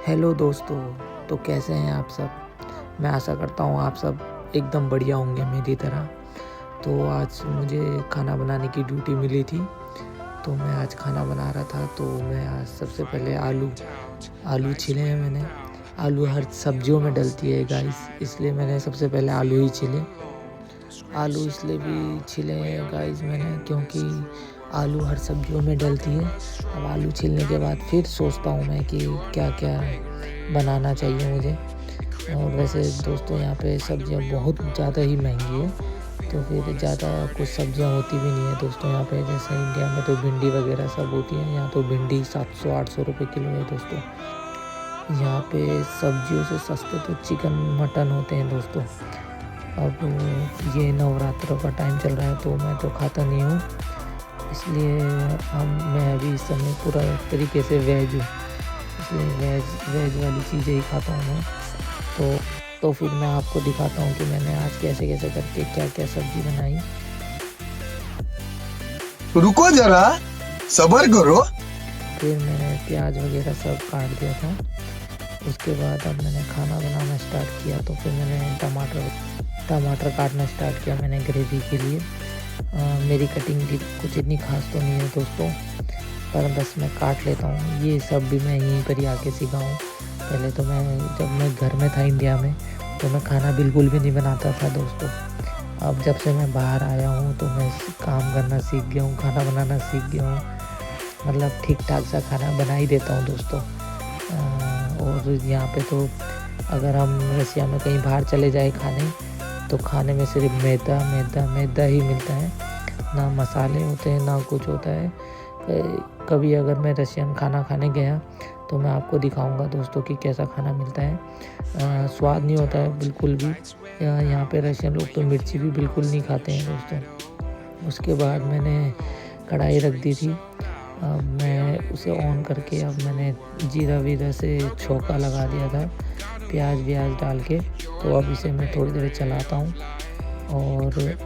Hello दोस्तों। तो कैसे हैं आप सब। मैं आशा करता हूँ आप सब एकदम बढ़िया होंगे मेरी तरह। तो आज मुझे खाना बनाने की ड्यूटी मिली थी, तो मैं आज खाना बना रहा था। तो मैं आज सबसे पहले आलू छीले हैं मैंने। आलू हर सब्जियों में डलती है गाइस, इसलिए मैंने सबसे पहले आलू ही छीले। आलू इसलिए भी छीले हैं गाइस मैंने, क्योंकि आलू हर सब्जियों में डलती है। अब आलू छीलने के बाद फिर सोचता हूँ मैं कि क्या क्या बनाना चाहिए मुझे। और वैसे दोस्तों यहाँ पे सब्जियाँ बहुत ज़्यादा ही महंगी है, तो फिर ज़्यादा कुछ सब्जियाँ होती भी नहीं है दोस्तों यहाँ पे। जैसे इंडिया में तो भिंडी वगैरह सब होती है, यहाँ तो भिंडी 700-800 रुपये किलो है दोस्तों। यहाँ पे सब्जियों से सस्ते तो चिकन मटन होते हैं दोस्तों। अब ये नवरात्रों का टाइम चल रहा है तो मैं तो खाता नहीं हूँ, इसलिए मैं अभी इस समय पूरा तरीके से वेज हूँ, इसलिए वेज वाली चीज़ें ही खाता हूँ मैं। तो फिर मैं आपको दिखाता हूँ कि मैंने आज कैसे कैसे करके क्या क्या सब्जी बनाई। रुको जरा, सब्र करो। फिर मैंने प्याज वगैरह सब काट दिया था। उसके बाद अब मैंने खाना बनाना स्टार्ट किया। तो फिर मैंने टमाटर काटना स्टार्ट किया मैंने ग्रेवी के लिए। मेरी कटिंग की कुछ इतनी खास तो नहीं है दोस्तों, पर बस मैं काट लेता हूँ। ये सब भी मैं यहीं पर ही आके सीखा हूँ। पहले तो जब मैं घर में था इंडिया में, तो मैं खाना बिल्कुल भी नहीं बनाता था दोस्तों। अब जब से मैं बाहर आया हूँ तो मैं काम करना सीख गया हूँ, खाना बनाना सीख गया हूँ। मतलब ठीक ठाक सा खाना बना ही देता हूँ दोस्तों। और यहाँ पे तो अगर हम रसिया में कहीं बाहर चले जाए खाने, तो खाने में सिर्फ मैदा ही मिलता है, ना मसाले होते हैं ना कुछ होता है। कभी अगर मैं रशियन खाना खाने गया तो मैं आपको दिखाऊंगा दोस्तों कि कैसा खाना मिलता है। स्वाद नहीं होता है बिल्कुल भी। यहाँ पे रशियन लोग तो मिर्ची भी बिल्कुल नहीं खाते हैं दोस्तों। उसके बाद मैंने कढ़ाई रख दी थी। अब मैं उसे ऑन करके अब मैंने जीरा वीरा से छौंका लगा दिया था प्याज व्याज डाल के। तो अब इसे मैं थोड़ी देर चलाता हूँ। और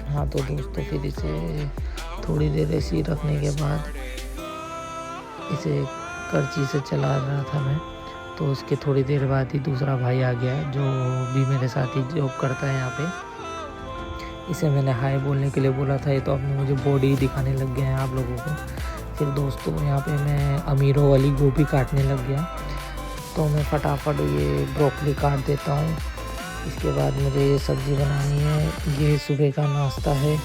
हाँ तो दोस्तों फिर इसे थोड़ी देर ऐसे ही रखने के बाद इसे करची से चला रहा था मैं। तो उसके थोड़ी देर बाद ही दूसरा भाई आ गया जो भी मेरे साथ ही जॉब करता है यहाँ पे। इसे मैंने हाय बोलने के लिए बोला था, ये तो अपने मुझे बॉडी दिखाने लग गए हैं आप लोगों को। फिर दोस्तों यहाँ पे मैं अमीरों वाली गोभी काटने लग गया। तो मैं फटाफट ये ब्रोकली काट देता हूँ। इसके बाद मुझे ये सब्ज़ी बनानी है। ये सुबह का नाश्ता है।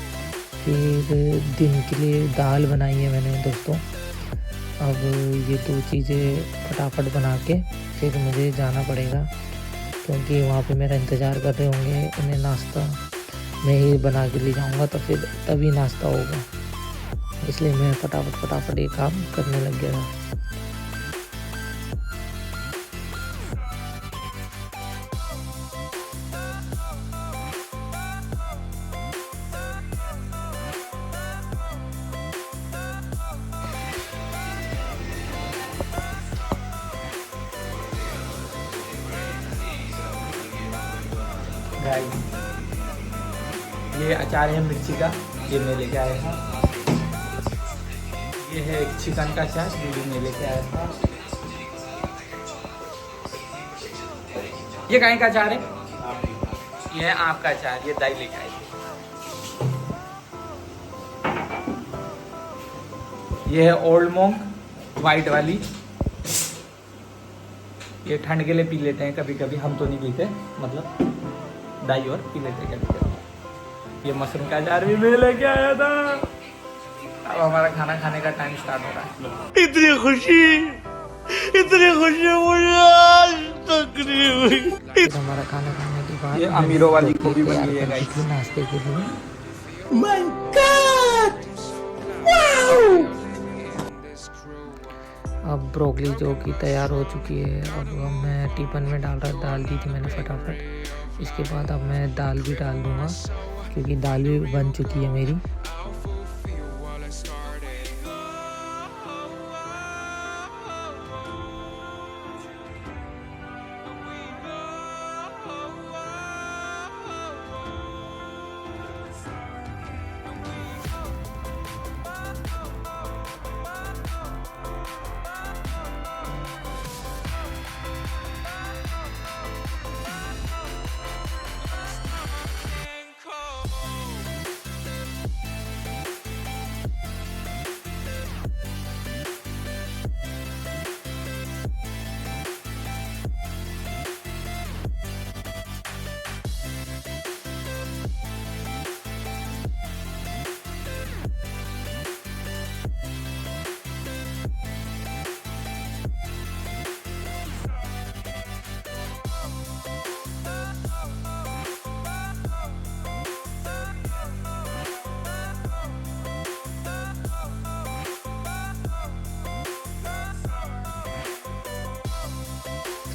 फिर दिन के लिए दाल बनाई है मैंने दोस्तों। अब ये दो चीज़ें फटाफट बना के फिर मुझे जाना पड़ेगा, क्योंकि वहाँ पे मेरा इंतज़ार कर रहे होंगे। उन्हें नाश्ता मैं ही बना के ले जाऊँगा, तो फिर तभी नाश्ता होगा, इसलिए मैं फटाफट ये काम करने लग गया था। ये अचार है मिर्ची का, ये मैं लेके आया था। ये है एक चिकन का अचार, ये भी मैं लेके आया था। ये कहीं का अचार है? ये है आम का अचार, ये दाई लेके आए थे। ये है ओल्ड मोंग वाइट वाली, ये ठंड के लिए पी लेते हैं कभी कभी, हम तो नहीं पीते, मतलब दाई और पी लेते हैं कभी कभी। ये मशरूम का अचार भी मैं लेके आया था। अब हमारा खाना खाने का टाइम स्टार्ट हो रहा है। इतनी खुशी मुझे आज तक नहीं हुई। हमारा खाना खाने के बाद ये अमीरों वाली गोभी बन गई है गाइस नाश्ते के लिए। My God! अब ब्रोकली जो कि तैयार हो चुकी है, अब मैं टिफिन में डाल दी थी मैंने फटाफट। इसके बाद अब मैं दाल भी डाल दूँगा, क्योंकि दाल भी बन चुकी है मेरी।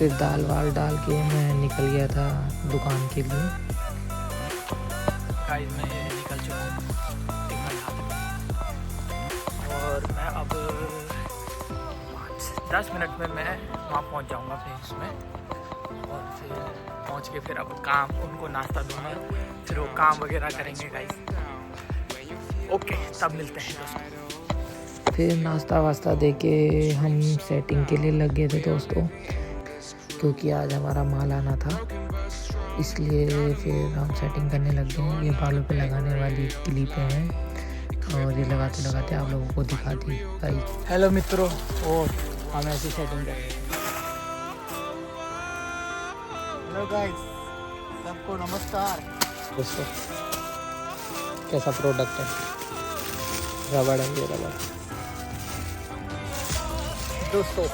फिर दाल वाल डाल के मैं निकल गया था दुकान के लिए। गाइस मैं ये निकल चुका हूँ और मैं अब 5-10 मिनट में मैं वहाँ पहुँच जाऊँगा फिर इसमें, और फिर पहुँच के फिर अब काम उनको नाश्ता दूँगा, फिर वो काम वगैरह करेंगे गाइस। ओके तब मिलते हैं दोस्तों। फिर नाश्ता वास्ता दे के हम सेटिंग के लिए लग गए थे दोस्तों, क्योंकि आज हमारा माल आना था, इसलिए फिर हम सेटिंग करने लग गए। ये बालों पे लगाने वाली क्लिपें हैं और ये लगाते लगाते आप लोगों को दिखा दी भाई। हेलो मित्रों, और हम ऐसी सेटिंग कर रहे हैं। हेलो गाइस, सबको नमस्कार। दोस्तों कैसा प्रोडक्ट है, रबड़ है ये रबड़। दोस्तों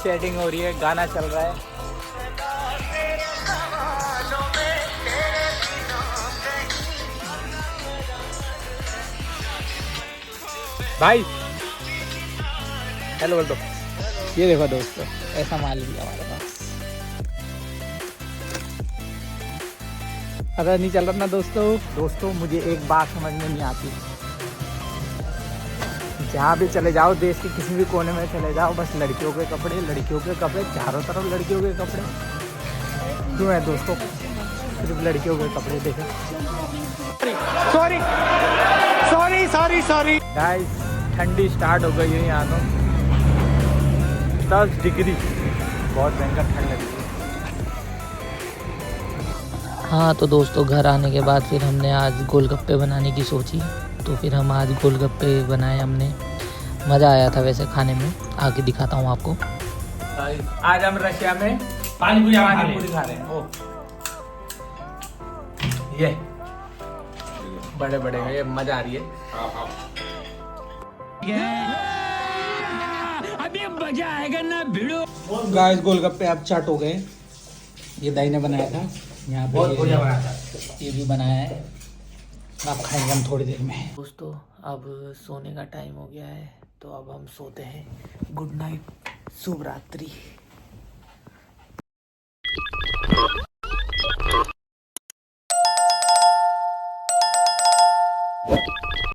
सेटिंग हो रही है, गाना चल रहा है। भाई हेलो बोल दो। ये देखो दोस्तों, ऐसा माल भी हमारे पास। पता नहीं चल रहा ना दोस्तों मुझे एक बात समझ में नहीं आती, जहाँ भी चले जाओ, देश के किसी भी कोने में चले जाओ, बस लड़कियों के कपड़े, चारों तरफ लड़कियों के कपड़े क्यों है दोस्तों? सिर्फ लड़कियों के कपड़े देखे। सॉरी गाइस, ठंडी स्टार्ट हो गई है यहाँ तो 10 डिग्री, बहुत भयंकर ठंड लगी है। हाँ तो दोस्तों घर आने के बाद फिर हमने आज गोलगप्पे बनाने की सोची, तो फिर हम आज गोलगप्पे बनाए हमने। मज़ा आया था वैसे खाने में, आगे दिखाता हूँ आपको। आज हम रशिया में पानीपुरी खा रहे हैं। ओ ये बड़े बड़े, ये मजा आ रही है। अभी मजा आएगा ना भिड़ो। गाइस गोलगप्पे अब चाट हो गए। ये दाई ने बनाया था, यहाँ पे बहुत बढ़िया बनाया था। ये भी बनाया है, अब खाएंगे हम थोड़ी देर में। दोस्तों अब सोने का टाइम हो गया है, तो अब हम सोते हैं। गुड नाइट, शुभ रात्रि।